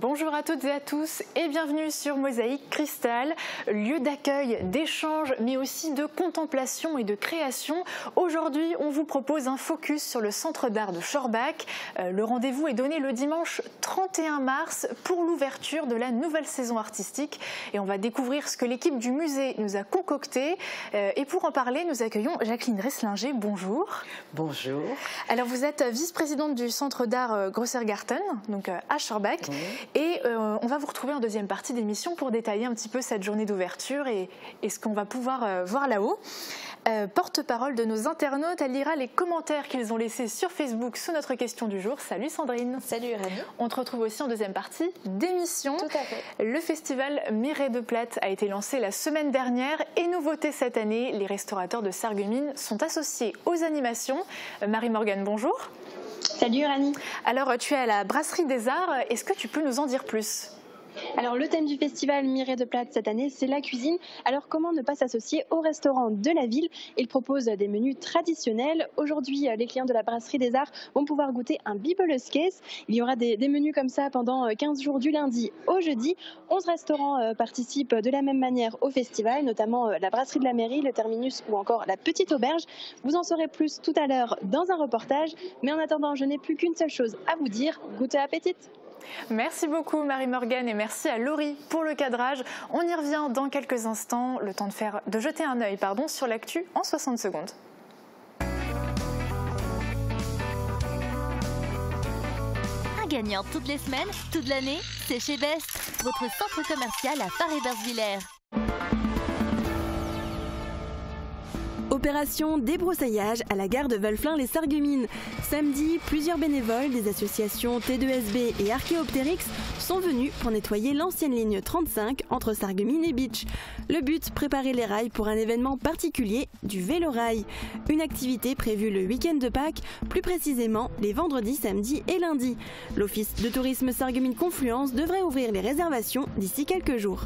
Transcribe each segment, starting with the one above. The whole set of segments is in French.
Bonjour à toutes et à tous et bienvenue sur Mosaïque Cristal, lieu d'accueil, d'échange mais aussi de contemplation et de création. Aujourd'hui, on vous propose un focus sur le centre d'art de Schorbach. Le rendez-vous est donné le dimanche 31 mars pour l'ouverture de la nouvelle saison artistique et on va découvrir ce que l'équipe du musée nous a concocté. Et pour en parler, nous accueillons Jacqueline Resslinger. Bonjour. Bonjour. Alors vous êtes vice-présidente du centre d'art Grossergarten, donc à Schorbach. Oui. Et on va vous retrouver en deuxième partie d'émission pour détailler un petit peu cette journée d'ouverture et ce qu'on va pouvoir voir là-haut. Porte-parole de nos internautes, elle lira les commentaires qu'ils ont laissés sur Facebook sous notre question du jour. Salut Sandrine. Salut Rémi. On te retrouve aussi en deuxième partie d'émission. Tout à fait. Le festival Mireille de Plate a été lancé la semaine dernière et nouveauté cette année, les restaurateurs de Sarreguemines sont associés aux animations. Marie-Morgane, bonjour. Salut Rani. Alors tu es à la Brasserie des Arts, est-ce que tu peux nous en dire plus ? Alors le thème du festival Mireille de Plate cette année, c'est la cuisine. Alors comment ne pas s'associer aux restaurants de la ville? Ils proposent des menus traditionnels. Aujourd'hui, les clients de la Brasserie des Arts vont pouvoir goûter un Bibeleskäse. Il y aura des menus comme ça pendant 15 jours du lundi au jeudi. 11 restaurants participent de la même manière au festival, notamment la Brasserie de la Mairie, le Terminus ou encore la Petite Auberge. Vous en saurez plus tout à l'heure dans un reportage. Mais en attendant, je n'ai plus qu'une seule chose à vous dire. Goûtez appétit! Merci beaucoup Marie-Morgane et merci à Laurie pour le cadrage. On y revient dans quelques instants, le temps de jeter un œil sur l'actu en 60 secondes. Un gagnant toutes les semaines, toute l'année, c'est chez Best, votre centre commercial à Paris-Bersvillers. Opération débroussaillage à la gare de Wölflin-les-Sarreguemines. Samedi, plusieurs bénévoles des associations T2SB et Archéoptérix sont venus pour nettoyer l'ancienne ligne 35 entre Sarreguemines et Bitche. Le but, préparer les rails pour un événement particulier, du vélo-rail. Une activité prévue le week-end de Pâques, plus précisément les vendredis, samedis et lundis. L'Office de tourisme Sarreguemines Confluence devrait ouvrir les réservations d'ici quelques jours.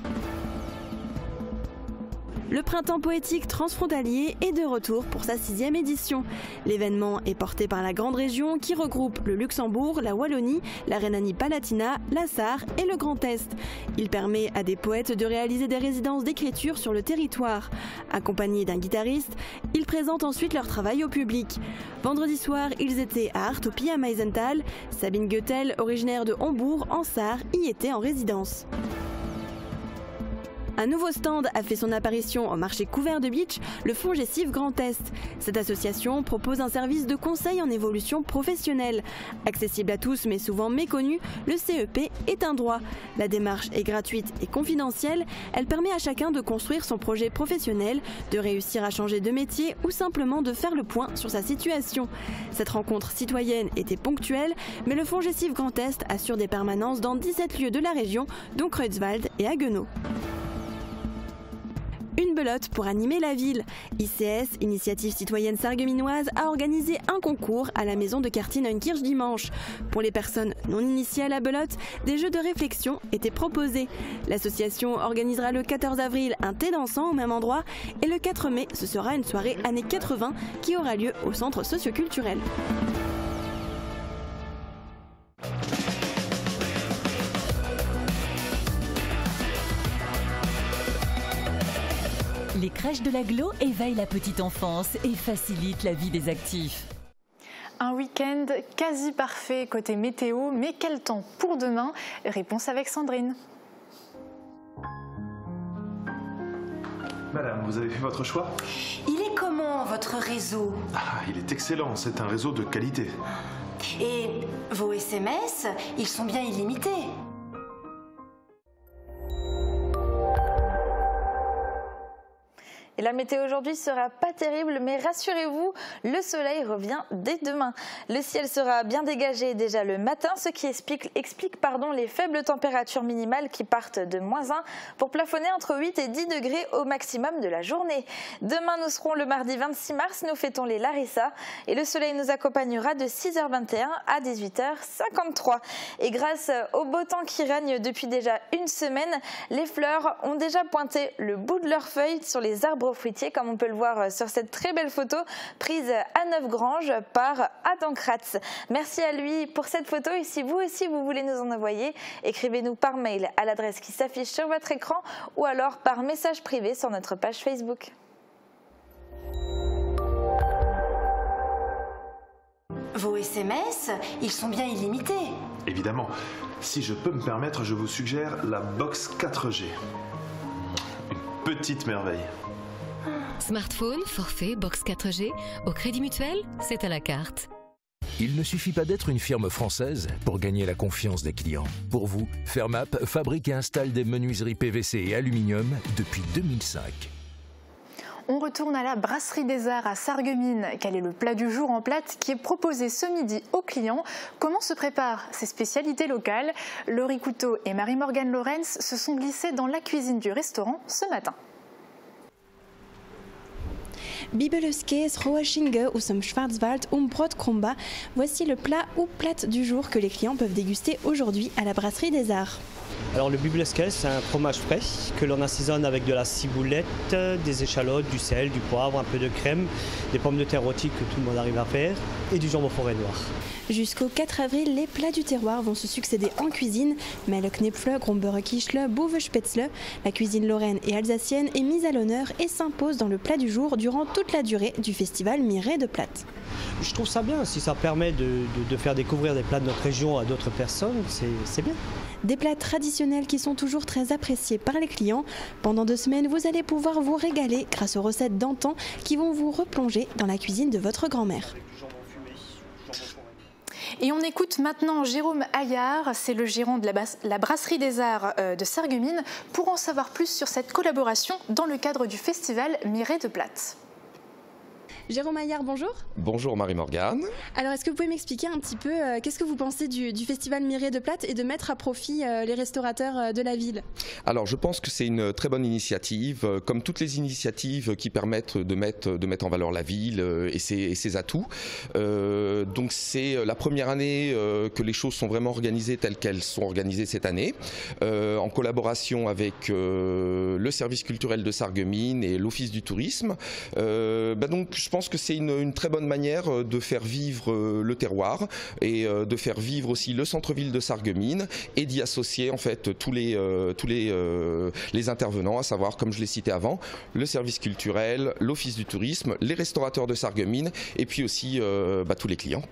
Le printemps poétique transfrontalier est de retour pour sa 6e édition. L'événement est porté par la grande région qui regroupe le Luxembourg, la Wallonie, la Rhénanie-Palatinat, la Sarre et le Grand Est. Il permet à des poètes de réaliser des résidences d'écriture sur le territoire. Accompagnés d'un guitariste, ils présentent ensuite leur travail au public. Vendredi soir, ils étaient à Artopie à Meisenthal. Sabine Goethel, originaire de Hombourg, en Sarre, y était en résidence. Un nouveau stand a fait son apparition au marché couvert de Bitche, le FONGECIF Grand Est. Cette association propose un service de conseil en évolution professionnelle. Accessible à tous mais souvent méconnu, le CEP est un droit. La démarche est gratuite et confidentielle. Elle permet à chacun de construire son projet professionnel, de réussir à changer de métier ou simplement de faire le point sur sa situation. Cette rencontre citoyenne était ponctuelle, mais le FONGECIF Grand Est assure des permanences dans 17 lieux de la région, dont Creutzwald et Haguenau. Une belote pour animer la ville. ICS, Initiative Citoyenne Sarregueminoise, a organisé un concours à la maison de quartier Neunkirch dimanche. Pour les personnes non initiées à la belote, des jeux de réflexion étaient proposés. L'association organisera le 14 avril un thé dansant au même endroit et le 4 mai, ce sera une soirée années 80 qui aura lieu au centre socioculturel. Les crèches de l'Agglo éveillent la petite enfance et facilitent la vie des actifs. Un week-end quasi parfait côté météo, mais quel temps pour demain? Réponse avec Sandrine. Madame, vous avez fait votre choix? Il est comment votre réseau? Il est excellent, c'est un réseau de qualité. Et vos SMS, ils sont bien illimités. Et la météo aujourd'hui sera pas terrible, mais rassurez-vous, le soleil revient dès demain. Le ciel sera bien dégagé déjà le matin, ce qui explique les faibles températures minimales qui partent de -1 pour plafonner entre 8 et 10 degrés au maximum de la journée. Demain, nous serons le mardi 26 mars, nous fêtons les Larissa et le soleil nous accompagnera de 6h21 à 18h53. Et grâce au beau temps qui règne depuis déjà une semaine, les fleurs ont déjà pointé le bout de leurs feuilles sur les arbres arbre fruitier, comme on peut le voir sur cette très belle photo prise à Neufgrange par Adam Kratz. Merci à lui pour cette photo et si vous aussi vous voulez nous en envoyer, écrivez-nous par mail à l'adresse qui s'affiche sur votre écran ou alors par message privé sur notre page Facebook. Vos SMS, ils sont bien illimités. Évidemment. Si je peux me permettre, je vous suggère la box 4G. Une petite merveille. Smartphone, forfait, box 4G, au Crédit Mutuel, c'est à la carte. Il ne suffit pas d'être une firme française pour gagner la confiance des clients. Pour vous, Fermap fabrique et installe des menuiseries PVC et aluminium depuis 2005. On retourne à la Brasserie des Arts à Sarreguemines. Quel est le plat du jour en plate qui est proposé ce midi aux clients? Comment se préparent ces spécialités locales? Laurie Couteau et Marie-Morgane Lorenz se sont glissées dans la cuisine du restaurant ce matin. Bibeleskes, Rohachinge ou zum Schwarzwald Brotkrumba. Voici le plat ou plate du jour que les clients peuvent déguster aujourd'hui à la Brasserie des Arts. Alors le Bibeleskes, c'est un fromage frais que l'on assaisonne avec de la ciboulette, des échalotes, du sel, du poivre, un peu de crème, des pommes de terre rôties que tout le monde arrive à faire et du jambon forêt noir. Jusqu'au 4 avril, les plats du terroir vont se succéder en cuisine. Melknepfle, Gromberekischle, Boevespätzle. La cuisine lorraine et alsacienne est mise à l'honneur et s'impose dans le plat du jour durant toute la durée du festival Miré de Plate. Je trouve ça bien, si ça permet de faire découvrir des plats de notre région à d'autres personnes, c'est bien. Des plats traditionnels qui sont toujours très appréciés par les clients. Pendant 2 semaines, vous allez pouvoir vous régaler grâce aux recettes d'antan qui vont vous replonger dans la cuisine de votre grand-mère. Et on écoute maintenant Jérôme Hayard, c'est le gérant de la Brasserie des Arts de Sarreguemines, pour en savoir plus sur cette collaboration dans le cadre du festival Miré de Plate. Jérôme Hayard, bonjour. Bonjour Marie-Morgane. Alors est-ce que vous pouvez m'expliquer un petit peu qu'est-ce que vous pensez du festival Miré de Plate et de mettre à profit les restaurateurs de la ville? Alors je pense que c'est une très bonne initiative, comme toutes les initiatives qui permettent de mettre en valeur la ville et ses atouts. Donc c'est la première année que les choses sont vraiment organisées telles qu'elles sont organisées cette année, en collaboration avec le service culturel de Sarreguemines et l'Office du tourisme. Donc je pense que c'est une très bonne manière de faire vivre le terroir et de faire vivre aussi le centre-ville de Sarreguemines et d'y associer en fait tous les intervenants, à savoir, comme je l'ai cité avant, le service culturel, l'Office du tourisme, les restaurateurs de Sarreguemines et puis aussi tous les clients.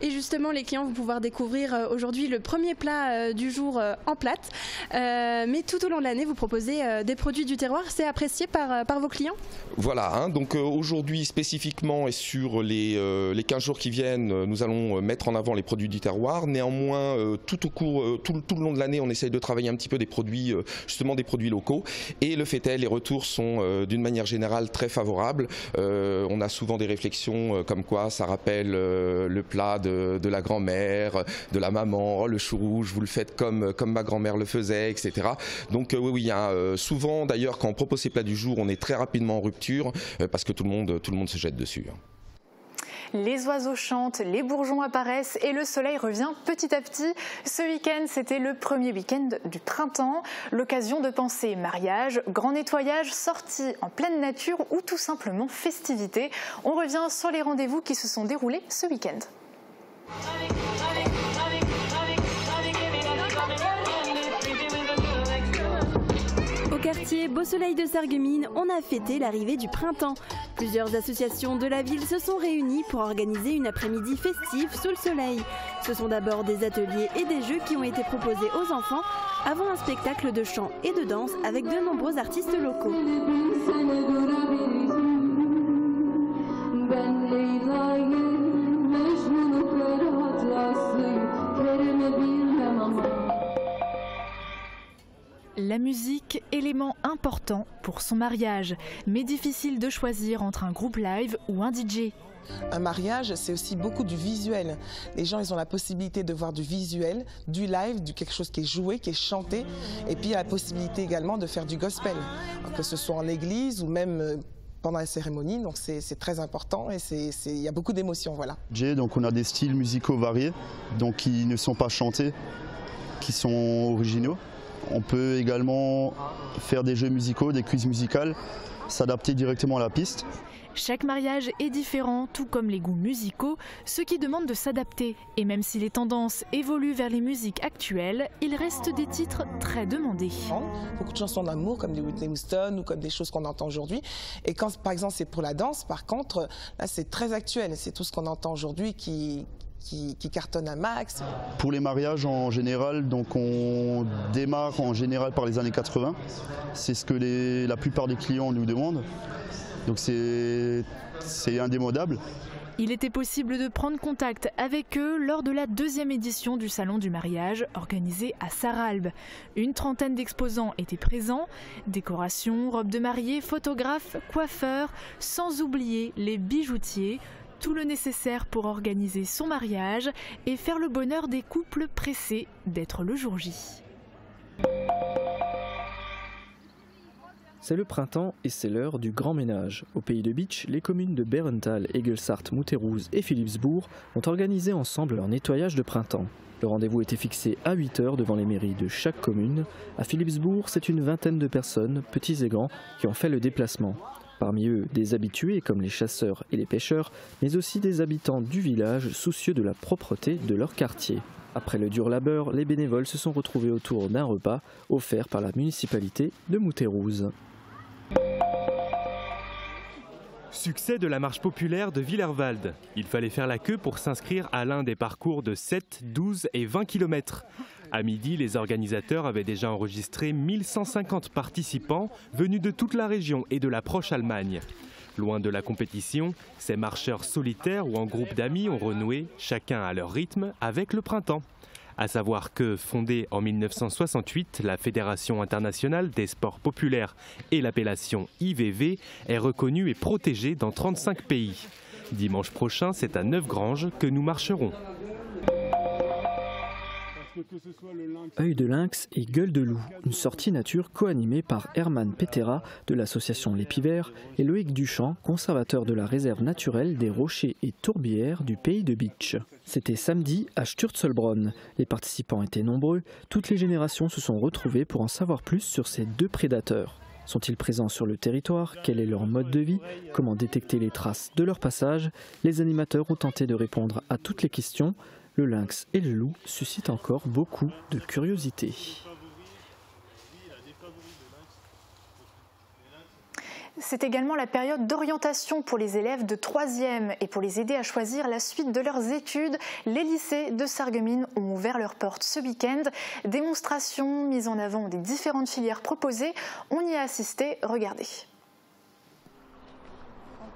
Et justement, les clients vont pouvoir découvrir aujourd'hui le premier plat du jour en plate. Mais tout au long de l'année, vous proposez des produits du terroir. C'est apprécié par vos clients? Voilà, donc aujourd'hui spécifiquement et sur les 15 jours qui viennent, nous allons mettre en avant les produits du terroir. Néanmoins, tout le long de l'année, on essaye de travailler un petit peu des produits, justement des produits locaux. Et le fait est, les retours sont d'une manière générale très favorables. On a souvent des réflexions comme quoi ça rappelle le plat de la grand-mère, de la maman, oh, le chou rouge, vous le faites comme ma grand-mère le faisait, etc. Donc oui, souvent d'ailleurs quand on propose ces plats du jour, on est très rapidement en rupture parce que tout le monde se jette dessus. Les oiseaux chantent, les bourgeons apparaissent et le soleil revient petit à petit. Ce week-end, c'était le premier week-end du printemps. L'occasion de penser mariage, grand nettoyage, sortie en pleine nature ou tout simplement festivité. On revient sur les rendez-vous qui se sont déroulés ce week-end. Au quartier Beau Soleil de Sarreguemines, on a fêté l'arrivée du printemps. Plusieurs associations de la ville se sont réunies pour organiser une après-midi festive sous le soleil. Ce sont d'abord des ateliers et des jeux qui ont été proposés aux enfants avant un spectacle de chant et de danse avec de nombreux artistes locaux. La musique, élément important pour son mariage, mais difficile de choisir entre un groupe live ou un DJ. Un mariage, c'est aussi beaucoup du visuel. Les gens, ils ont la possibilité de voir du visuel, du live, quelque chose qui est joué, qui est chanté. Et puis, il y a la possibilité également de faire du gospel, que ce soit en église ou même pendant la cérémonie. Donc, c'est très important et il y a beaucoup d'émotions, voilà. Donc, on a des styles musicaux variés, donc qui ne sont pas chantés, qui sont originaux. On peut également faire des jeux musicaux, des quiz musicales s'adapter directement à la piste. Chaque mariage est différent, tout comme les goûts musicaux, ce qui demande de s'adapter. Et même si les tendances évoluent vers les musiques actuelles, il reste des titres très demandés. Beaucoup de chansons d'amour, comme des Whitney Houston ou comme des choses qu'on entend aujourd'hui. Et quand, par exemple, c'est pour la danse, par contre, là, c'est très actuel. C'est tout ce qu'on entend aujourd'hui qui cartonne un max. Pour les mariages en général, donc on démarre en général par les années 80. C'est ce que la plupart des clients nous demandent. Donc c'est indémodable. Il était possible de prendre contact avec eux lors de la 2e édition du Salon du mariage organisé à Sarralbe. Une trentaine d'exposants étaient présents, décorations, robes de mariée, photographes, coiffeurs, sans oublier les bijoutiers. Tout le nécessaire pour organiser son mariage et faire le bonheur des couples pressés d'être le jour J. C'est le printemps et c'est l'heure du grand ménage. Au pays de Bitche, les communes de Berenthal, Egelsart, Mouterhouse et Philipsbourg ont organisé ensemble leur nettoyage de printemps. Le rendez-vous était fixé à 8 h devant les mairies de chaque commune. À Philipsbourg, c'est une vingtaine de personnes, petits et grands, qui ont fait le déplacement. Parmi eux, des habitués comme les chasseurs et les pêcheurs, mais aussi des habitants du village soucieux de la propreté de leur quartier. Après le dur labeur, les bénévoles se sont retrouvés autour d'un repas offert par la municipalité de Mouterhouse. Succès de la marche populaire de Villerwald. Il fallait faire la queue pour s'inscrire à l'un des parcours de 7, 12 et 20 km. À midi, les organisateurs avaient déjà enregistré 1150 participants venus de toute la région et de la proche Allemagne. Loin de la compétition, ces marcheurs solitaires ou en groupe d'amis ont renoué, chacun à leur rythme, avec le printemps. À savoir que, fondée en 1968, la Fédération internationale des sports populaires et l'appellation IVV est reconnue et protégée dans 35 pays. Dimanche prochain, c'est à Neufgrange que nous marcherons. Œil de lynx et gueule de loup, une sortie nature co-animée par Herman Petera de l'association Les Pivers et Loïc Duchamp, conservateur de la réserve naturelle des rochers et tourbières du pays de Bitche. C'était samedi à Sturzelbronn. Les participants étaient nombreux, toutes les générations se sont retrouvées pour en savoir plus sur ces deux prédateurs. Sont-ils présents sur le territoire? Quel est leur mode de vie? Comment détecter les traces de leur passage? Les animateurs ont tenté de répondre à toutes les questions. Le lynx et le loup suscitent encore beaucoup de curiosité. C'est également la période d'orientation pour les élèves de 3e et pour les aider à choisir la suite de leurs études. Les lycées de Sarreguemines ont ouvert leurs portes ce week-end. Démonstrations, mise en avant des différentes filières proposées. On y a assisté, regardez.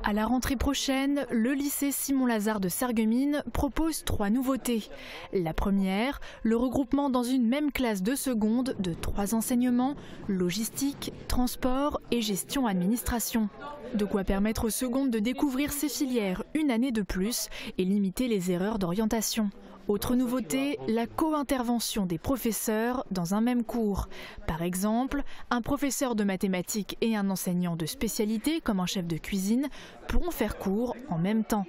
À la rentrée prochaine, le lycée Simon-Lazare de Sarreguemines propose 3 nouveautés. La première, le regroupement dans une même classe de seconde de 3 enseignements, logistique, transport et gestion administration. De quoi permettre aux secondes de découvrir ces filières une année de plus et limiter les erreurs d'orientation. Autre nouveauté, la co-intervention des professeurs dans un même cours. Par exemple, un professeur de mathématiques et un enseignant de spécialité, comme un chef de cuisine, pourront faire cours en même temps.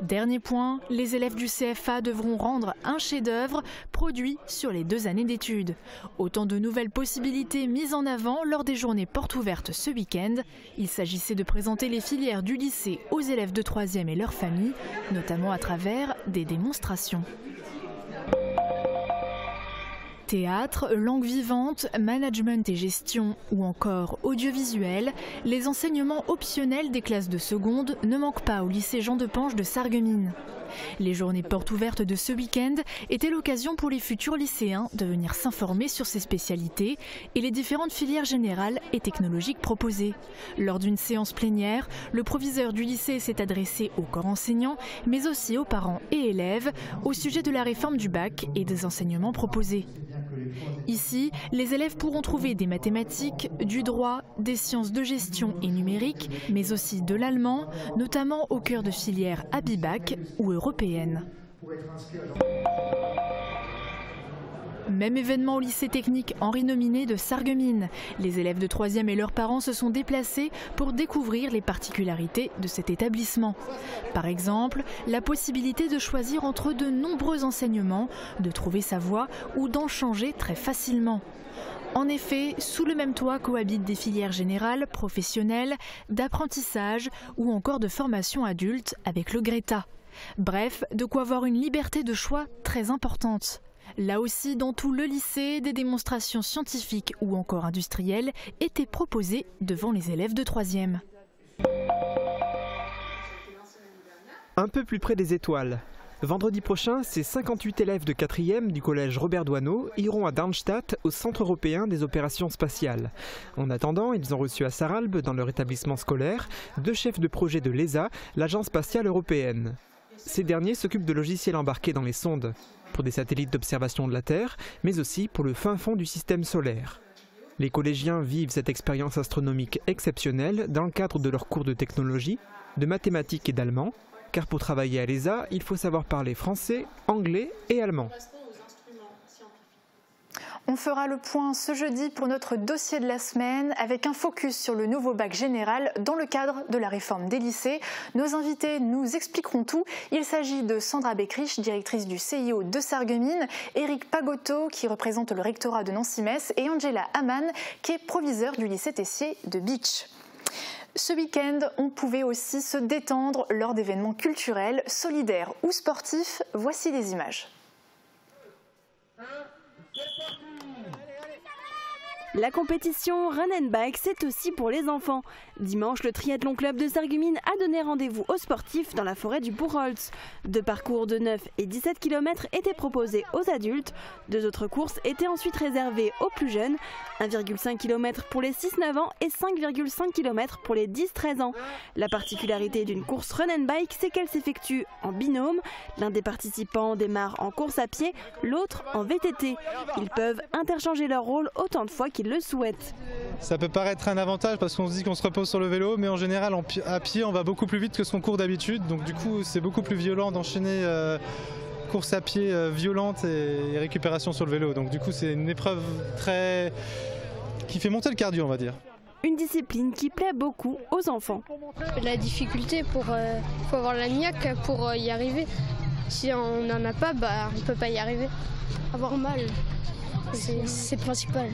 Dernier point, les élèves du CFA devront rendre un chef-d'œuvre produit sur les 2 années d'études. Autant de nouvelles possibilités mises en avant lors des journées portes ouvertes ce week-end. Il s'agissait de présenter les filières du lycée aux élèves de 3e et leurs familles, notamment à travers des démonstrations. Théâtre, langue vivante, management et gestion ou encore audiovisuel, les enseignements optionnels des classes de seconde ne manquent pas au lycée Jean de Pange de Sarreguemines. Les journées portes ouvertes de ce week-end étaient l'occasion pour les futurs lycéens de venir s'informer sur ces spécialités et les différentes filières générales et technologiques proposées. Lors d'une séance plénière, le proviseur du lycée s'est adressé au corps enseignant, mais aussi aux parents et élèves au sujet de la réforme du bac et des enseignements proposés. Ici, les élèves pourront trouver des mathématiques, du droit, des sciences de gestion et numérique, mais aussi de l'allemand, notamment au cœur de filières Abibac ou européennes. Même événement au lycée technique Henri Nominé de Sarreguemines. Les élèves de 3e et leurs parents se sont déplacés pour découvrir les particularités de cet établissement. Par exemple, la possibilité de choisir entre de nombreux enseignements, de trouver sa voie ou d'en changer très facilement. En effet, sous le même toit cohabitent des filières générales, professionnelles, d'apprentissage ou encore de formation adulte avec le Greta. Bref, de quoi avoir une liberté de choix très importante. Là aussi, dans tout le lycée, des démonstrations scientifiques ou encore industrielles étaient proposées devant les élèves de 3e. Un peu plus près des étoiles. Vendredi prochain, ces 58 élèves de 4e du collège Robert Doisneau iront à Darmstadt au Centre européen des opérations spatiales. En attendant, ils ont reçu à Sarralbe, dans leur établissement scolaire, 2 chefs de projet de l'ESA, l'Agence spatiale européenne. Ces derniers s'occupent de logiciels embarqués dans les sondes, pour des satellites d'observation de la Terre, mais aussi pour le fin fond du système solaire. Les collégiens vivent cette expérience astronomique exceptionnelle dans le cadre de leurs cours de technologie, de mathématiques et d'allemand, car pour travailler à l'ESA, il faut savoir parler français, anglais et allemand. On fera le point ce jeudi pour notre dossier de la semaine avec un focus sur le nouveau bac général dans le cadre de la réforme des lycées. Nos invités nous expliqueront tout. Il s'agit de Sandra Beckrich, directrice du CIO de Sarreguemines, Éric Pagotto qui représente le rectorat de Nancy-Metz et Angela Hamann qui est proviseure du lycée Tessier de Bitche. Ce week-end, on pouvait aussi se détendre lors d'événements culturels, solidaires ou sportifs. Voici les images. La compétition Run and Bike, c'est aussi pour les enfants. Dimanche, le triathlon club de Sarreguemines a donné rendez-vous aux sportifs dans la forêt du Buchholz. 2 parcours de 9 et 17 km étaient proposés aux adultes. 2 autres courses étaient ensuite réservées aux plus jeunes. 1,5 km pour les 6-9 ans et 5,5 km pour les 10-13 ans. La particularité d'une course Run and Bike, c'est qu'elle s'effectue en binôme. L'un des participants démarre en course à pied, l'autre en VTT. Ils peuvent interchanger leur rôle autant de fois qu'ils le souhaitent. Ça peut paraître un avantage parce qu'on se dit qu'on se repose sur le vélo, mais en général à pied on va beaucoup plus vite que ce qu'on court d'habitude, donc du coup c'est beaucoup plus violent d'enchaîner course à pied violente et récupération sur le vélo, donc du coup c'est une épreuve qui fait monter le cardio, on va dire. Une discipline qui plaît beaucoup aux enfants. La difficulté, faut avoir la niaque pour y arriver. Si on n'en a pas, on ne peut pas y arriver. Avoir mal, c'est le principal.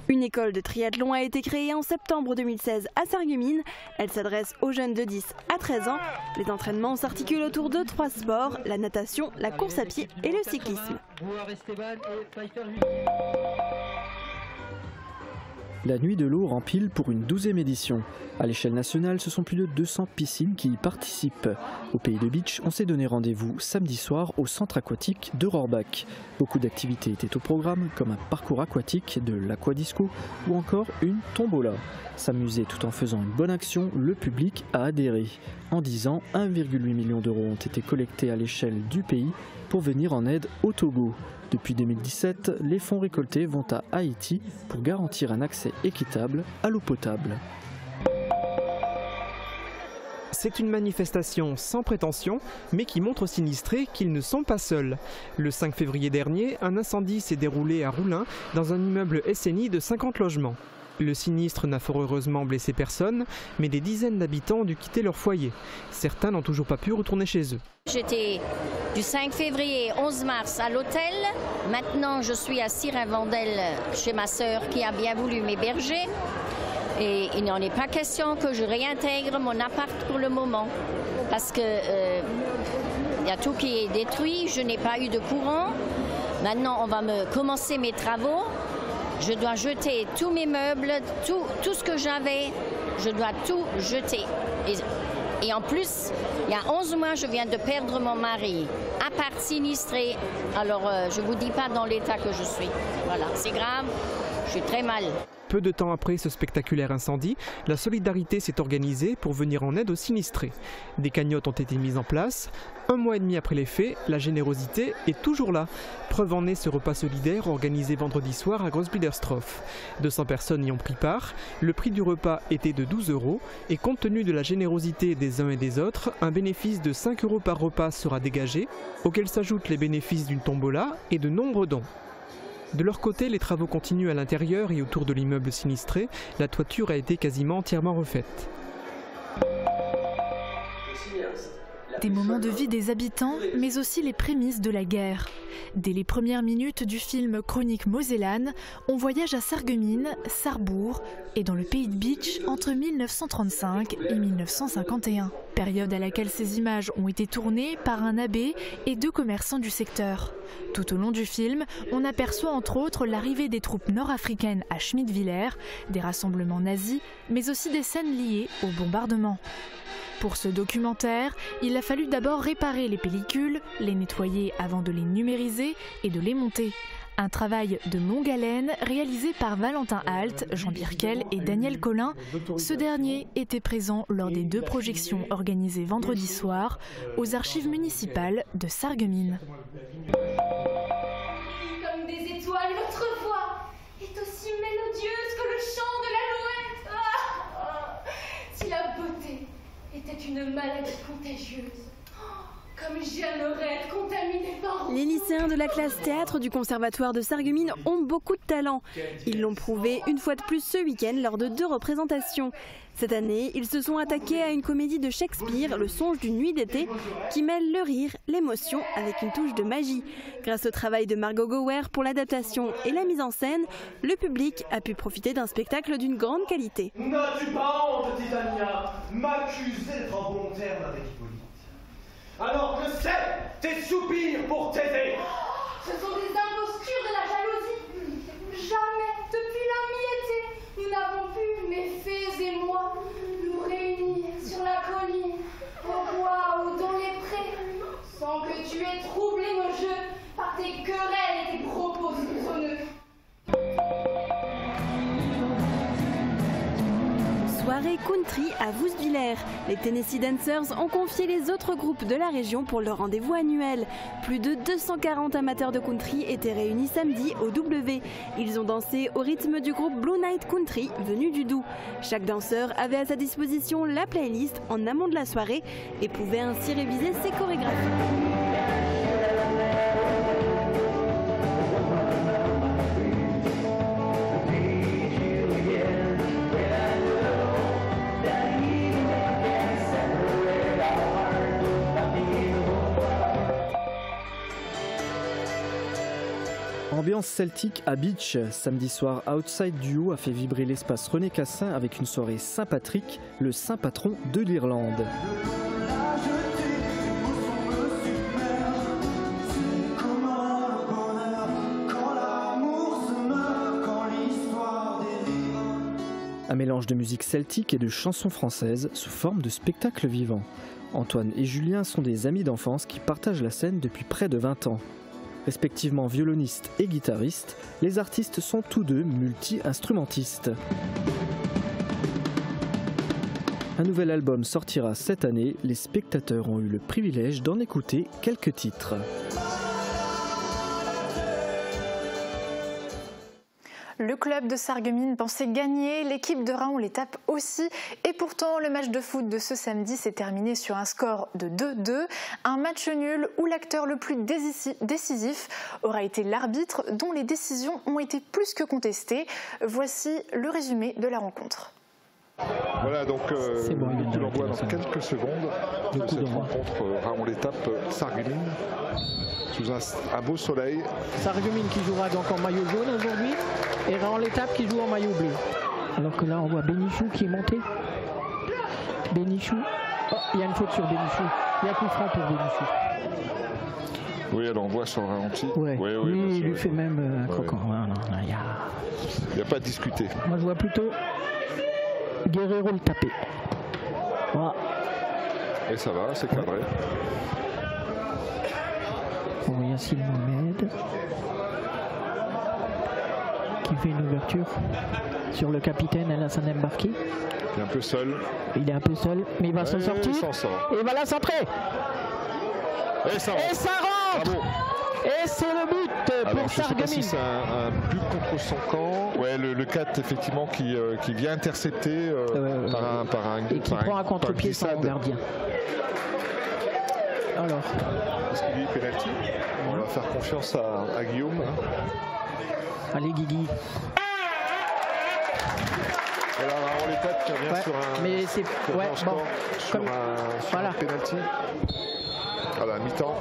Une école de triathlon a été créée en septembre 2016 à Sarreguemines. Elle s'adresse aux jeunes de 10 à 13 ans. Les entraînements s'articulent autour de 3 sports, la natation, la course à pied et le cyclisme. La Nuit de l'eau rempile pour une 12e édition. À l'échelle nationale, ce sont plus de 200 piscines qui y participent. Au pays de Bitche, on s'est donné rendez-vous samedi soir au centre aquatique de Rohrbach. Beaucoup d'activités étaient au programme, comme un parcours aquatique, de l'aquadisco ou encore une tombola. S'amuser tout en faisant une bonne action, le public a adhéré. En 10 ans, 1,8 million d'euros ont été collectés à l'échelle du pays pour venir en aide au Togo. Depuis 2017, les fonds récoltés vont à Haïti pour garantir un accès équitable à l'eau potable. C'est une manifestation sans prétention, mais qui montre aux sinistrés qu'ils ne sont pas seuls. Le 5 février dernier, un incendie s'est déroulé à Roulin, dans un immeuble SNI de 50 logements. Le sinistre n'a fort heureusement blessé personne, mais des dizaines d'habitants ont dû quitter leur foyer. Certains n'ont toujours pas pu retourner chez eux. J'étais du 5 février 11 mars à l'hôtel. Maintenant, je suis à Sirin-Vandel chez ma sœur qui a bien voulu m'héberger. Et il n'en est pas question que je réintègre mon appart pour le moment. Parce que y a tout qui est détruit, je n'ai pas eu de courant. Maintenant, on va me commencer mes travaux. Je dois jeter tous mes meubles, tout ce que j'avais, je dois tout jeter. Et en plus, il y a 11 mois, je viens de perdre mon mari, appart sinistré. Alors, je ne vous dis pas dans l'état que je suis. Voilà, c'est grave, je suis très mal. Peu de temps après ce spectaculaire incendie, la solidarité s'est organisée pour venir en aide aux sinistrés. Des cagnottes ont été mises en place. 1 mois et demi après les faits, la générosité est toujours là. Preuve en est ce repas solidaire organisé vendredi soir à Grossbiederstroff. 200 personnes y ont pris part. Le prix du repas était de 12 € et compte tenu de la générosité des uns et des autres, un bénéfice de 5 € par repas sera dégagé, auquel s'ajoutent les bénéfices d'une tombola et de nombreux dons. De leur côté, les travaux continuent à l'intérieur et autour de l'immeuble sinistré. La toiture a été quasiment entièrement refaite. Des moments de vie des habitants, mais aussi les prémices de la guerre. Dès les premières minutes du film Chronique Mosellane, on voyage à Sarreguemines, Sarrebourg et dans le pays de Bitche entre 1935 et 1951. Période à laquelle ces images ont été tournées par un abbé et 2 commerçants du secteur. Tout au long du film, on aperçoit entre autres l'arrivée des troupes nord-africaines à Schmidt-Villers, des rassemblements nazis, mais aussi des scènes liées au bombardement. Pour ce documentaire, il a fallu d'abord réparer les pellicules, les nettoyer avant de les numériser et de les monter. Un travail de longue haleine réalisé par Valentin Halt, Jean Birkel et Daniel Collin. Ce dernier était présent lors des 2 projections organisées vendredi soir aux archives municipales de Sarreguemines. Comme des étoiles, votre voix est aussi mélodieuse que le chant de l'alouette. Si la beauté était une maladie contagieuse, comme j'aimerais être contaminée par vous. Les lycéens de la classe théâtre du Conservatoire de Sarreguemines ont beaucoup de talent. Ils l'ont prouvé une fois de plus ce week-end lors de 2 représentations. Cette année, ils se sont attaqués à une comédie de Shakespeare, Le songe d'une nuit d'été, qui mêle le rire, l'émotion avec une touche de magie. Grâce au travail de Margot Gower pour l'adaptation et la mise en scène, le public a pu profiter d'un spectacle d'une grande qualité. N'as-tu pas honte, Titania, m'accuser d'être en bon terme avec Hippolyte? Alors je sais tes soupirs pour t'aider. Ce sont des impostures de la jalousie. Jamais, depuis l'ami-été, nous n'avons pu, mes fées et moi, nous réunir sur la colline, au bois ou dans les prés, sans que tu aies troublé nos jeux par tes querelles et tes propos soupçonneux. Soirée country à Woustvillers. Les Tennessee Dancers ont confié les autres groupes de la région pour leur rendez-vous annuel. Plus de 240 amateurs de country étaient réunis samedi au W. Ils ont dansé au rythme du groupe Blue Night Country venu du Doubs. Chaque danseur avait à sa disposition la playlist en amont de la soirée et pouvait ainsi réviser ses chorégraphies. Ambiance celtique à Bitche. Samedi soir, Outside Duo a fait vibrer l'espace René Cassin avec une soirée Saint-Patrick, le saint patron de l'Irlande. Un mélange de musique celtique et de chansons françaises sous forme de spectacle vivant. Antoine et Julien sont des amis d'enfance qui partagent la scène depuis près de 20 ans. Respectivement violonistes et guitaristes, les artistes sont tous 2 multi-instrumentistes. Un nouvel album sortira cette année, les spectateurs ont eu le privilège d'en écouter quelques titres. Le club de Sarreguemines pensait gagner, l'équipe de Raon les tape aussi. Et pourtant, le match de foot de ce samedi s'est terminé sur un score de 2-2. Un match nul où l'acteur le plus décisif aura été l'arbitre, dont les décisions ont été plus que contestées. Voici le résumé de la rencontre. Voilà, donc le coup d'envoi dans quelques secondes de cette rencontre Raon-l'Étape Sarreguemines sous un beau soleil. Sarreguemines qui jouera donc en maillot jaune aujourd'hui et Raon-l'Étape qui joue en maillot bleu. Alors que là on voit Bénichou qui est monté. Bénichou, oh, il y a une faute sur Bénichou, il y a coup franc pour Bénichou. Oui, alors on voit sur le ralenti. Ouais. Oui, oui, il lui fait même un croquant. Il n'y a pas à discuter. Moi je vois plutôt Guerrero le taper. Voilà. Et ça va, c'est cadré. On voit Yassine Mohamed qui fait une ouverture sur le capitaine Alassane Mbarki. Il est un peu seul. Il est un peu seul, mais il va s'en sortir. Il s'en sort. Et il va la centrer. Et ça rentre. Et ça rentre. Bravo. Et c'est le but pour Sarreguemines. Si c'est un but contre son camp. Ouais, le 4 effectivement qui vient intercepter par un et qui prend un contre-pied sans gardien. Alors. Est-ce qu'il y a eu pénalty? On va faire confiance à Guillaume. Allez Guigui. Alors Raon l'étape qui revient sur un, mais c'est un penalty. Voilà, mi-temps.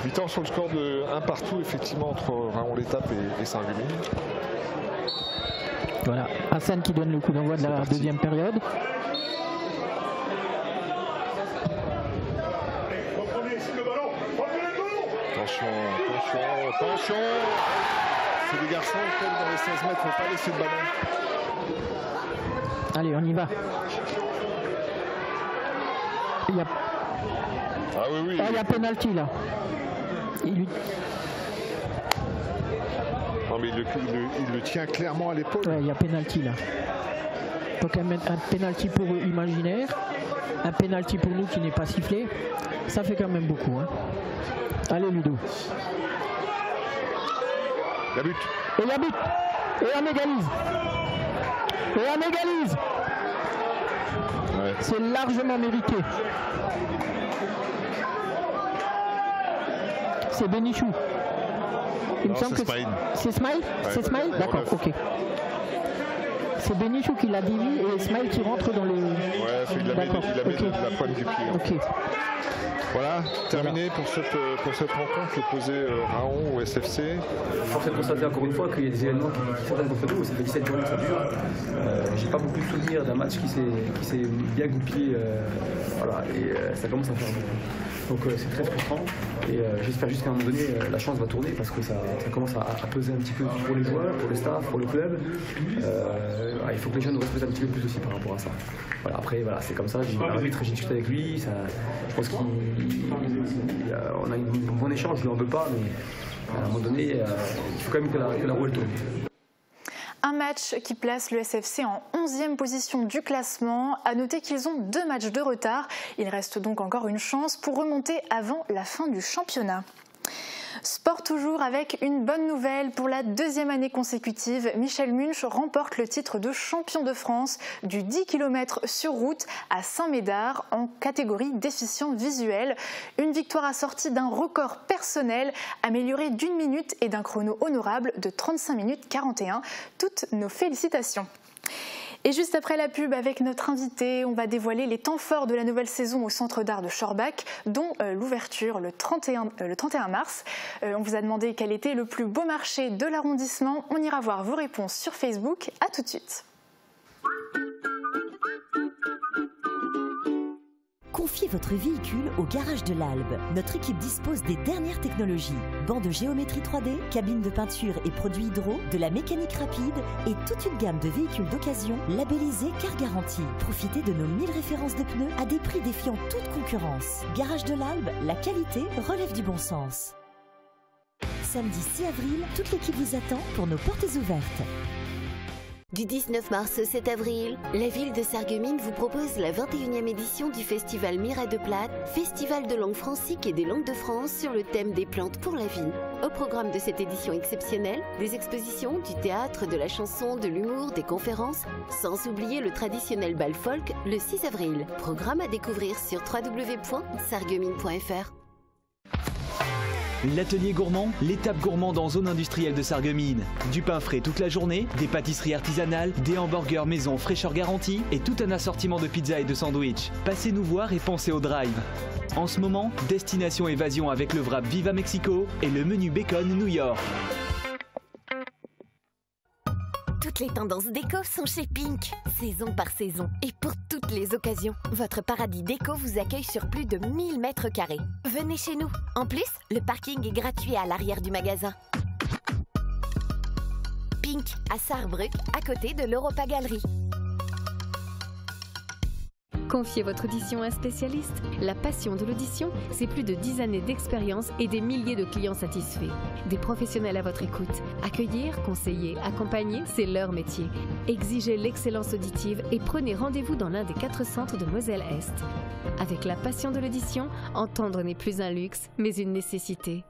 Mi-temps sur le score de 1 partout, effectivement, entre Raon l'étape et Sarreguemines. Voilà, Hassan qui donne le coup d'envoi de la deuxième période. Attention, attention. C'est des garçons qui dans les 16 mètres, il ne faut pas laisser le ballon. Allez, on y va. Il y a... Ah oui, oui. Oh, il y a penalty là. Non, mais il le tient clairement à l'épaule. Ouais, il y a penalty là. Donc un penalty pour eux imaginaire, un penalty pour nous qui n'est pas sifflé. Ça fait quand même beaucoup. Hein. Allez Ludo. La but. Et la but. Et on égalise. Et on égalise. Ouais. C'est largement mérité. C'est Benichou. Il me semble que c'est Smile. Ouais, c'est Smile. D'accord, ok. C'est Benichou qui l'a dévié et Smile qui rentre dans le... Ouais, il la met de la pointe du pied. Ok. Voilà, terminé pour cette rencontre opposée Raon au SFC. Force est de constater encore une fois qu'il y a des événements qui s'attendent contre nous. Ça fait 17 journées que ça dure. J'ai pas beaucoup de souvenirs d'un match qui s'est bien goupillé. Voilà, et ça commence à faire beaucoup. Donc c'est très frustrant. Et j'espère juste qu'à un moment donné, la chance va tourner parce que ça commence à peser un petit peu pour les joueurs, pour le staff, pour le club. Il faut que les jeunes nous respectent un petit peu plus aussi par rapport à ça. Voilà, après, voilà, c'est comme ça. L'arbitre, j'ai discuté avec lui. Ça, je pense qu'on a eu un bon échange, je ne lui en veux pas, mais à un moment donné, il faut quand même que la roue elle tourne. Un match qui place le SFC en 11e position du classement. À noter qu'ils ont 2 matchs de retard. Il reste donc encore une chance pour remonter avant la fin du championnat. Sport toujours avec une bonne nouvelle. Pour la 2e année consécutive, Michel Munch remporte le titre de champion de France du 10 km sur route à Saint-Médard en catégorie déficient visuel. Une victoire assortie d'un record personnel amélioré d'1 minute et d'un chrono honorable de 35 minutes 41. Toutes nos félicitations. Et juste après la pub avec notre invité, on va dévoiler les temps forts de la nouvelle saison au Centre d'art de Schorbach, dont l'ouverture le 31 mars. On vous a demandé quel était le plus beau marché de l'arrondissement. On ira voir vos réponses sur Facebook. À tout de suite. Confiez votre véhicule au Garage de l'Albe. Notre équipe dispose des dernières technologies. Bancs de géométrie 3D, cabines de peinture et produits hydro, de la mécanique rapide et toute une gamme de véhicules d'occasion labellisés Car Garantie. Profitez de nos 1000 références de pneus à des prix défiant toute concurrence. Garage de l'Albe, la qualité relève du bon sens. Samedi 6 avril, toute l'équipe vous attend pour nos portes ouvertes. Du 19 mars au 7 avril, la ville de Sarreguemines vous propose la 21e édition du festival Mireille de Plate, festival de langue francique et des langues de France sur le thème des plantes pour la vie. Au programme de cette édition exceptionnelle, des expositions, du théâtre, de la chanson, de l'humour, des conférences, sans oublier le traditionnel bal folk le 6 avril. Programme à découvrir sur www.sarreguemines.fr. L'atelier gourmand, l'étape gourmande en zone industrielle de Sarreguemines. Du pain frais toute la journée, des pâtisseries artisanales, des hamburgers maison fraîcheur garantie et tout un assortiment de pizzas et de sandwichs. Passez nous voir et pensez au drive. En ce moment, destination évasion avec le wrap Viva Mexico et le menu bacon New York. Toutes les tendances déco sont chez Pink, saison par saison et pour toutes les occasions. Votre paradis déco vous accueille sur plus de 1000 mètres carrés. Venez chez nous. En plus, le parking est gratuit à l'arrière du magasin. Pink à Sarrebruck, à côté de l'Europa Gallery. Confiez votre audition à un spécialiste. La passion de l'audition, c'est plus de 10 années d'expérience et des milliers de clients satisfaits. Des professionnels à votre écoute. Accueillir, conseiller, accompagner, c'est leur métier. Exigez l'excellence auditive et prenez rendez-vous dans l'un des 4 centres de Moselle-Est. Avec la passion de l'audition, entendre n'est plus un luxe, mais une nécessité.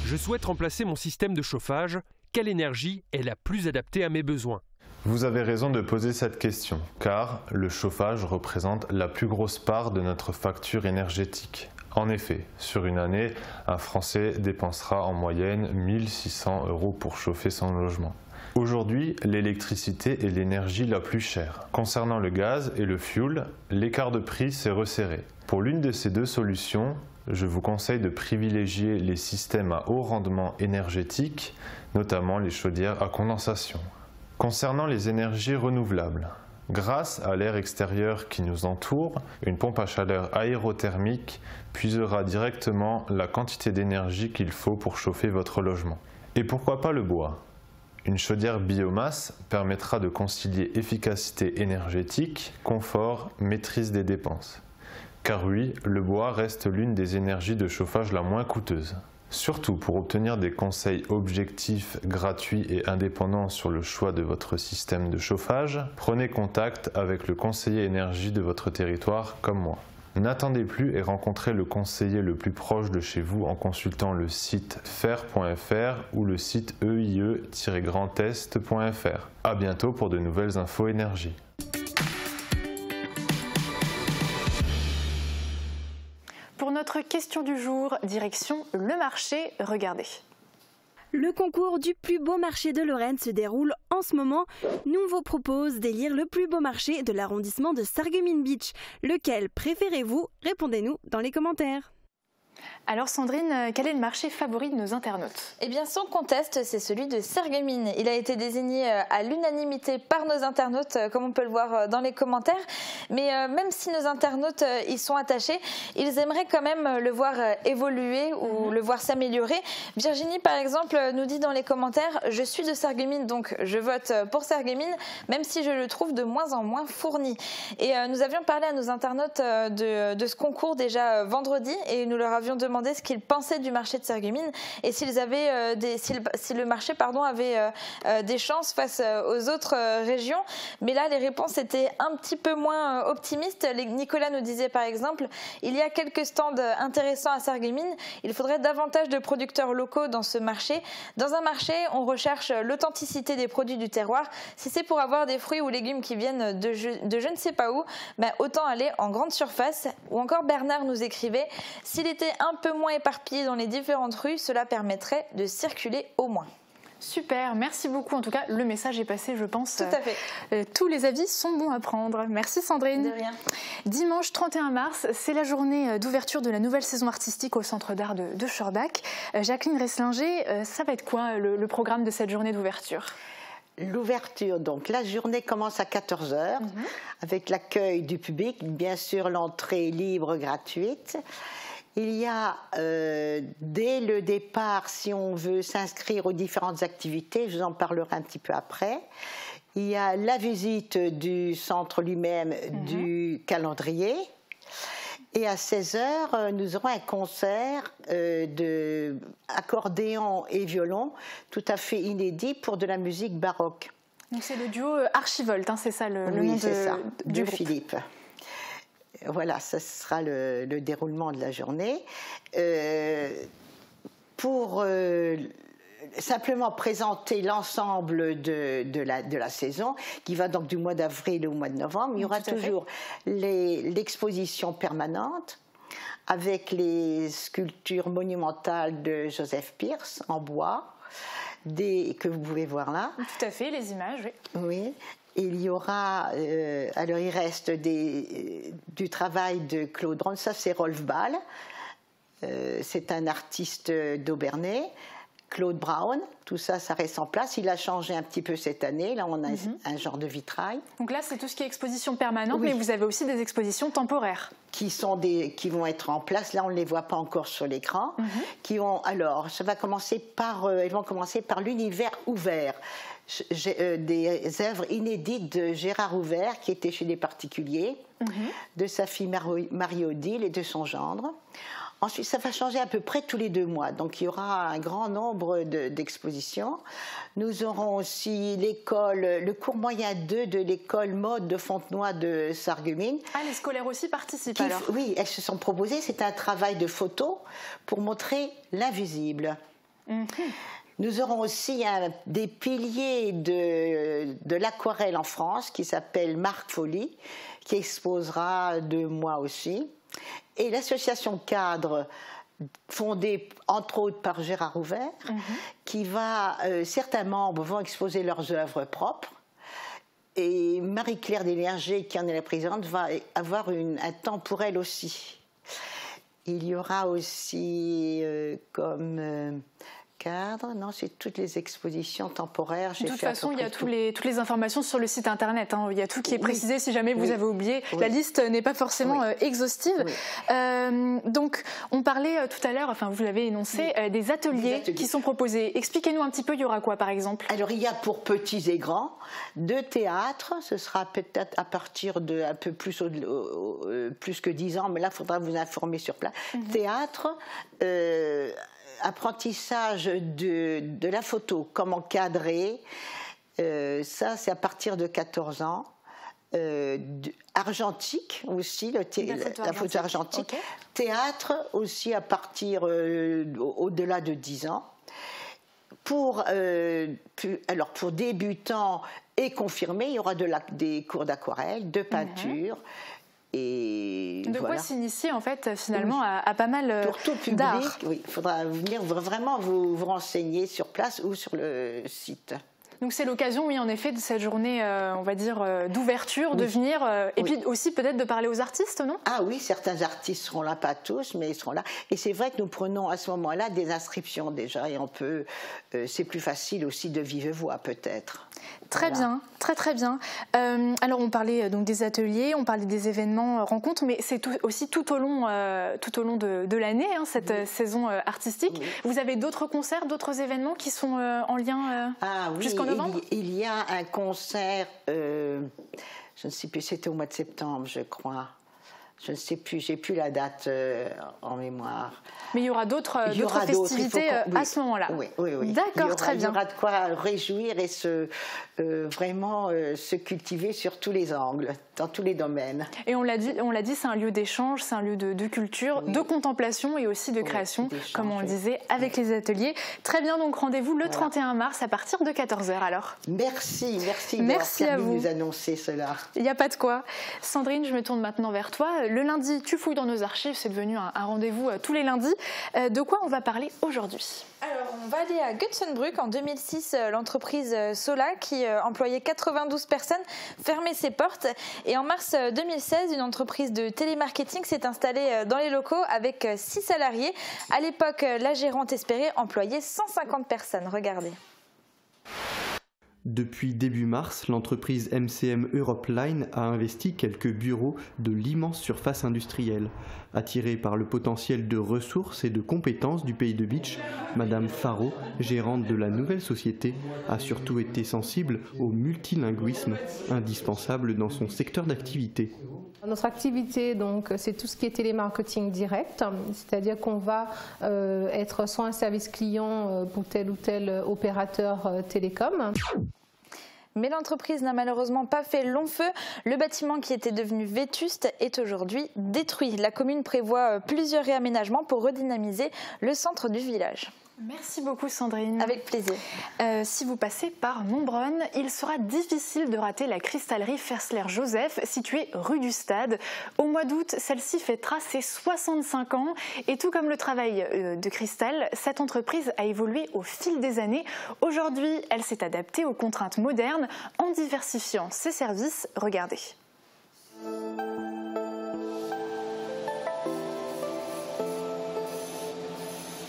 Je souhaite remplacer mon système de chauffage. Quelle énergie est la plus adaptée à mes besoins? Vous avez raison de poser cette question, car le chauffage représente la plus grosse part de notre facture énergétique. En effet, sur une année, un Français dépensera en moyenne 1 600 € pour chauffer son logement. Aujourd'hui, l'électricité est l'énergie la plus chère. Concernant le gaz et le fioul, l'écart de prix s'est resserré. Pour l'une de ces deux solutions, je vous conseille de privilégier les systèmes à haut rendement énergétique, notamment les chaudières à condensation. Concernant les énergies renouvelables, grâce à l'air extérieur qui nous entoure, une pompe à chaleur aérothermique puisera directement la quantité d'énergie qu'il faut pour chauffer votre logement. Et pourquoi pas le bois ? Une chaudière biomasse permettra de concilier efficacité énergétique, confort, maîtrise des dépenses. Car oui, le bois reste l'une des énergies de chauffage la moins coûteuse. Surtout pour obtenir des conseils objectifs, gratuits et indépendants sur le choix de votre système de chauffage, prenez contact avec le conseiller énergie de votre territoire comme moi. N'attendez plus et rencontrez le conseiller le plus proche de chez vous en consultant le site fer.fr ou le site EIE-grandest.fr. A bientôt pour de nouvelles infos énergie. Pour notre question du jour, direction le marché, regardez. Le concours du plus beau marché de Lorraine se déroule en ce moment. Nous vous propose d'élire le plus beau marché de l'arrondissement de Sarreguemines Beach. Lequel préférez-vous? Répondez-nous dans les commentaires. Alors Sandrine, quel est le marché favori de nos internautes? Eh bien sans conteste, c'est celui de Sarreguemines. Il a été désigné à l'unanimité par nos internautes, comme on peut le voir dans les commentaires. Mais même si nos internautes y sont attachés, ils aimeraient quand même le voir évoluer ou le voir s'améliorer. Virginie par exemple nous dit dans les commentaires « Je suis de Sarreguemines, donc je vote pour Sarreguemines, même si je le trouve de moins en moins fourni ». Et nous avions parlé à nos internautes de ce concours déjà vendredi et nous leur avions demandé ce qu'ils pensaient du marché de Sarreguemines et s'ils avaient si le marché avait des chances face aux autres régions. Mais là, les réponses étaient un petit peu moins optimistes. Nicolas nous disait par exemple, il y a quelques stands intéressants à Sarreguemines. Il faudrait davantage de producteurs locaux dans ce marché. Dans un marché, on recherche l'authenticité des produits du terroir. Si c'est pour avoir des fruits ou légumes qui viennent de je ne sais pas où, autant aller en grande surface. Ou encore Bernard nous écrivait, s'il était un peu moins éparpillé dans les différentes rues, cela permettrait de circuler au moins. Super, merci beaucoup. En tout cas, le message est passé, je pense. Tout à fait. Tous les avis sont bons à prendre. Merci Sandrine. De rien. Dimanche 31 mars, c'est la journée d'ouverture de la nouvelle saison artistique au Centre d'art de Schorbach. Jacqueline Resslinger, ça va être quoi le programme de cette journée d'ouverture ? L'ouverture, donc la journée commence à 14h avec l'accueil du public, bien sûr l'entrée libre gratuite. Il y a, dès le départ, si on veut s'inscrire aux différentes activités, je vous en parlerai un petit peu après, il y a la visite du centre lui-même, du calendrier, et à 16h, nous aurons un concert d'accordéon et violon, tout à fait inédit pour de la musique baroque. Donc c'est le duo Archivolt, hein, c'est ça le nom de Philippe. Voilà, ce sera le déroulement de la journée. Pour simplement présenter l'ensemble de la saison, qui va donc du mois d'avril au mois de novembre, il y aura toujours l'exposition permanente avec les sculptures monumentales de Joseph Pearce en bois, que vous pouvez voir là. Tout à fait, les images, oui. Oui. Il y aura, alors il reste du travail de Claude Ron, ça c'est Rolf Ball, c'est un artiste d'Aubernay. Claude Brown, tout ça, ça reste en place. Il a changé un petit peu cette année. Là, on a un genre de vitrail. Donc là, c'est tout ce qui est exposition permanente, mais vous avez aussi des expositions temporaires. Qui vont être en place. Là, on ne les voit pas encore sur l'écran. Alors, elles vont commencer par l'univers ouvert. Des œuvres inédites de Gérard Ouvert, qui était chez les particuliers, de sa fille Marie-Odile et de son gendre. Ensuite, ça va changer à peu près tous les 2 mois. Donc, il y aura un grand nombre d'expositions. Nous aurons aussi le cours moyen 2 de l'école mode de Fontenoy de Sarreguemines. Ah, les scolaires aussi participent alors? Oui, elles se sont proposées. C'est un travail de photo pour montrer l'invisible. Nous aurons aussi des piliers de l'aquarelle en France qui s'appelle Marc Folly, qui exposera 2 mois aussi. Et l'association cadre, fondée entre autres par Gérard Ouvert, qui va, certains membres vont exposer leurs œuvres propres. Et Marie-Claire Deslergers, qui en est la présidente, va avoir un temps pour elle aussi. Il y aura aussi comme cadre, non, c'est toutes les expositions temporaires. De toute façon, il y a toutes les informations sur le site internet. Il y a tout qui est précisé si jamais vous avez oublié. La liste n'est pas forcément exhaustive. Donc, on parlait tout à l'heure, enfin vous l'avez énoncé, des ateliers qui sont proposés. Expliquez-nous un petit peu, il y aura quoi par exemple? Alors, il y a pour petits et grands 2 théâtres. Ce sera peut-être à partir de un peu plus, plus que 10 ans, mais là, il faudra vous informer sur place. Théâtre, apprentissage de la photo, comment cadrer, ça c'est à partir de 14 ans. Argentique aussi, la photo argentique. Théâtre aussi à partir au-delà de 10 ans. Pour débutants et confirmés, il y aura des cours d'aquarelle, de peinture. Et de quoi s'initier en fait finalement à pas mal d'art. Pour tout public, oui, il faudra venir vraiment vous renseigner sur place ou sur le site. Donc c'est l'occasion, oui, en effet, de cette journée, on va dire, d'ouverture, de venir, et puis aussi peut-être de parler aux artistes, non? Ah oui, certains artistes seront là, pas tous, mais ils seront là. Et c'est vrai que nous prenons à ce moment-là des inscriptions déjà, et on peut, c'est plus facile aussi de vive voix peut-être. Très bien, très bien. Alors on parlait donc des ateliers, on parlait des événements, rencontres, mais c'est aussi tout au long de l'année, cette saison artistique. Vous avez d'autres concerts, d'autres événements qui sont en lien jusqu'en novembre? Il y a un concert, je ne sais plus, c'était au mois de septembre, je crois. Je ne sais plus, j'ai plus la date en mémoire. Mais il y aura d'autres festivités à ce moment-là. Oui. D'accord, très bien. Il y aura de quoi réjouir et vraiment se cultiver sur tous les angles, dans tous les domaines. Et on l'a dit, c'est un lieu d'échange, c'est un lieu de culture, de contemplation et aussi de création, comme on le disait, avec les ateliers. Très bien, donc rendez-vous le 31 mars à partir de 14h alors. Merci à vous. De nous annoncer cela. Il n'y a pas de quoi. Sandrine, je me tourne maintenant vers toi. Le lundi, tu fouilles dans nos archives, c'est devenu un rendez-vous tous les lundis. De quoi on va parler aujourd'hui? Alors, on va aller à Götzenbrück. En 2006, l'entreprise Sola, qui employait 92 personnes, fermait ses portes. Et en mars 2016, une entreprise de télémarketing s'est installée dans les locaux avec 6 salariés. À l'époque, la gérante espérait employer 150 personnes. Regardez. Depuis début mars, l'entreprise MCM Europe Line a investi quelques bureaux de l'immense surface industrielle. Attirée par le potentiel de ressources et de compétences du pays de Bitche, Madame Faro, gérante de la nouvelle société, a surtout été sensible au multilinguisme, indispensable dans son secteur d'activité. Notre activité, donc, c'est tout ce qui est télémarketing direct, c'est-à-dire qu'on va être soit un service client pour tel ou tel opérateur télécom. Mais l'entreprise n'a malheureusement pas fait long feu. Le bâtiment qui était devenu vétuste est aujourd'hui détruit. La commune prévoit plusieurs réaménagements pour redynamiser le centre du village. Merci beaucoup Sandrine. Avec plaisir. Si vous passez par Montbronne, il sera difficile de rater la cristallerie Fersler-Joseph située rue du Stade. Au mois d'août, celle-ci fêtera ses 65 ans et tout comme le travail de cristal, cette entreprise a évolué au fil des années. Aujourd'hui, elle s'est adaptée aux contraintes modernes en diversifiant ses services. Regardez.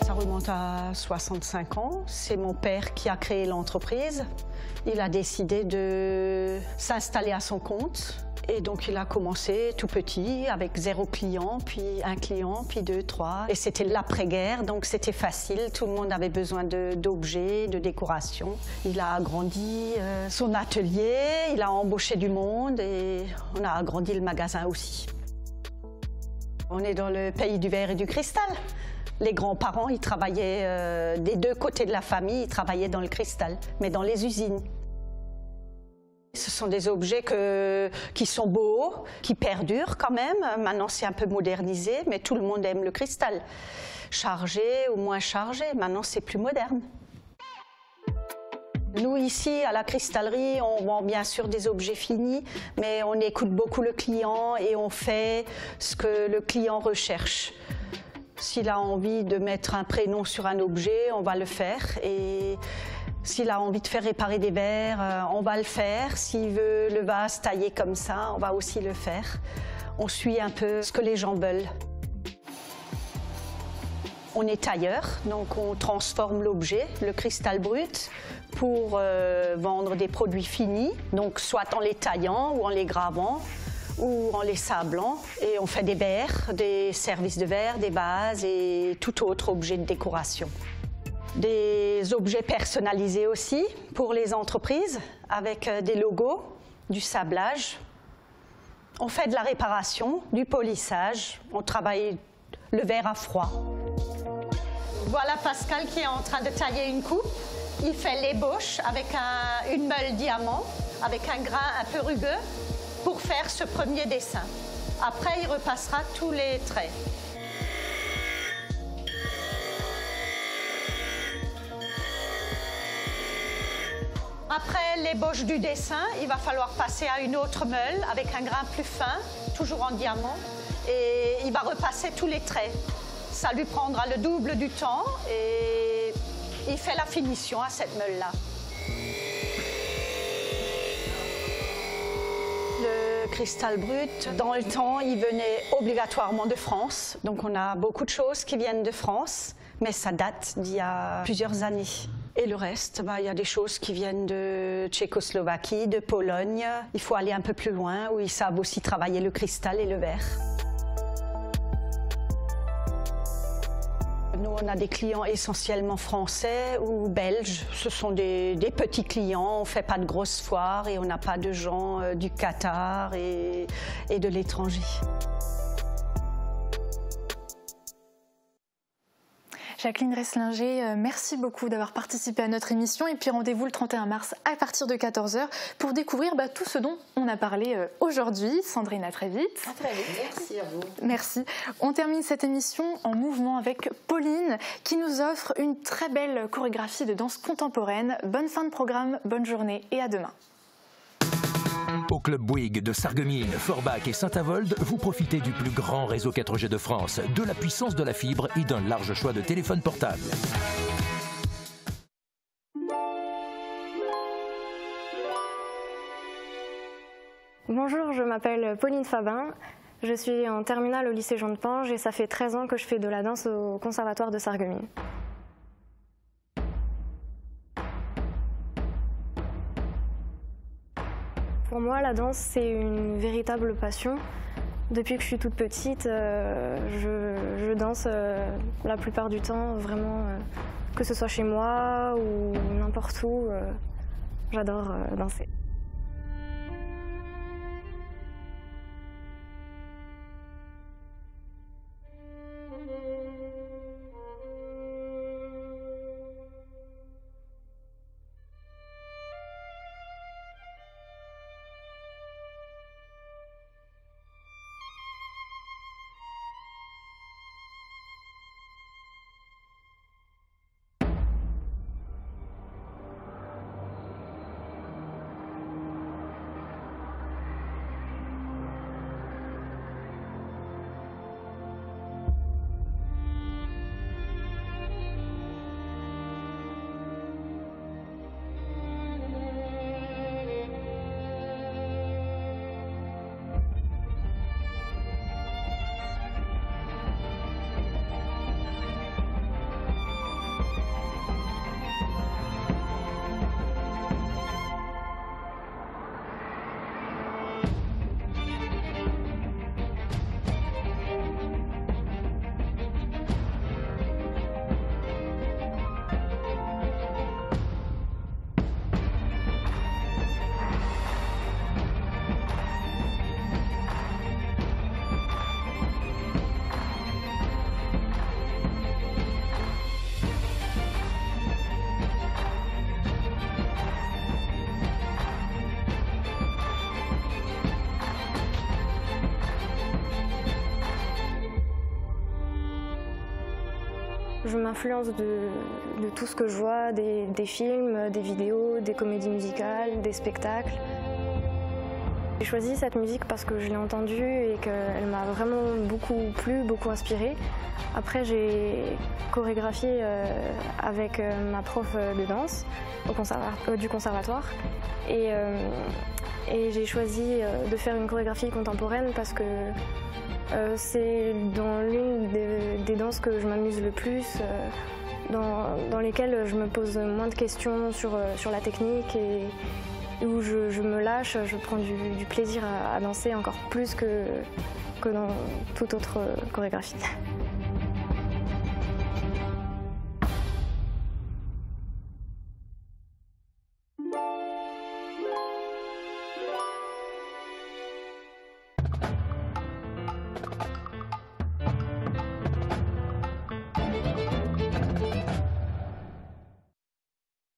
Ça remonte à 65 ans. C'est mon père qui a créé l'entreprise. Il a décidé de s'installer à son compte. Et donc il a commencé tout petit avec 0 client, puis 1 client, puis 2, 3. Et c'était l'après-guerre, donc c'était facile. Tout le monde avait besoin d'objets, de décoration. Il a agrandi son atelier, il a embauché du monde et on a agrandi le magasin aussi. On est dans le pays du verre et du cristal. Les grands-parents, ils travaillaient des 2 côtés de la famille, ils travaillaient dans le cristal, mais dans les usines. Ce sont des objets qui sont beaux, qui perdurent quand même. Maintenant, c'est un peu modernisé, mais tout le monde aime le cristal. Chargé ou moins chargé, maintenant, c'est plus moderne. Nous, ici, à la cristallerie, on vend bien sûr des objets finis, mais on écoute beaucoup le client et on fait ce que le client recherche. S'il a envie de mettre un prénom sur un objet, on va le faire. Et s'il a envie de faire réparer des verres, on va le faire. S'il veut le vase taillé comme ça, on va aussi le faire. On suit un peu ce que les gens veulent. On est tailleur, donc on transforme l'objet, le cristal brut, pour vendre des produits finis, donc soit en les taillant ou en les gravant ou en les sablant. Et on fait des verres, des services de verre, des vases et tout autre objet de décoration. Des objets personnalisés aussi pour les entreprises avec des logos, du sablage. On fait de la réparation, du polissage, on travaille le verre à froid. Voilà Pascal qui est en train de tailler une coupe. Il fait l'ébauche avec une meule diamant, avec un grain un peu rugueux, pour faire ce premier dessin. Après, il repassera tous les traits. Après l'ébauche du dessin, il va falloir passer à une autre meule avec un grain plus fin, toujours en diamant, et il va repasser tous les traits. Ça lui prendra le double du temps et il fait la finition à cette meule-là. Le cristal brut, dans le temps, il venait obligatoirement de France. Donc on a beaucoup de choses qui viennent de France, mais ça date d'il y a plusieurs années. Et le reste, il y a des choses qui viennent de Tchécoslovaquie, de Pologne. Il faut aller un peu plus loin, où ils savent aussi travailler le cristal et le verre. Nous, on a des clients essentiellement français ou belges. Ce sont des petits clients, on ne fait pas de grosses foires et on n'a pas de gens du Qatar et de l'étranger. Jacqueline Reslinger, merci beaucoup d'avoir participé à notre émission et puis rendez-vous le 31 mars à partir de 14 h pour découvrir tout ce dont on a parlé aujourd'hui. Sandrine, à très vite. À très vite, merci à vous. Merci. On termine cette émission en mouvement avec Pauline qui nous offre une très belle chorégraphie de danse contemporaine. Bonne fin de programme, bonne journée et à demain. Au Club Bouygues de Sarreguemines, Forbach et Saint-Avold, vous profitez du plus grand réseau 4G de France, de la puissance de la fibre et d'un large choix de téléphones portables. Bonjour, je m'appelle Pauline Fabin. Je suis en terminale au lycée Jean de Pange et ça fait 13 ans que je fais de la danse au conservatoire de Sarreguemines. Pour moi, la danse, c'est une véritable passion. Depuis que je suis toute petite, je danse la plupart du temps, vraiment, que ce soit chez moi ou n'importe où. J'adore danser. Je m'influence de tout ce que je vois, des films, des vidéos, des comédies musicales, des spectacles. J'ai choisi cette musique parce que je l'ai entendue et qu'elle m'a vraiment beaucoup plu, beaucoup inspirée. Après, j'ai chorégraphié avec ma prof de danse du conservatoire et j'ai choisi de faire une chorégraphie contemporaine parce que c'est dans l'une des danses que je m'amuse le plus, dans lesquelles je me pose moins de questions sur la technique et où je me lâche, je prends du plaisir à danser encore plus que dans toute autre chorégraphie.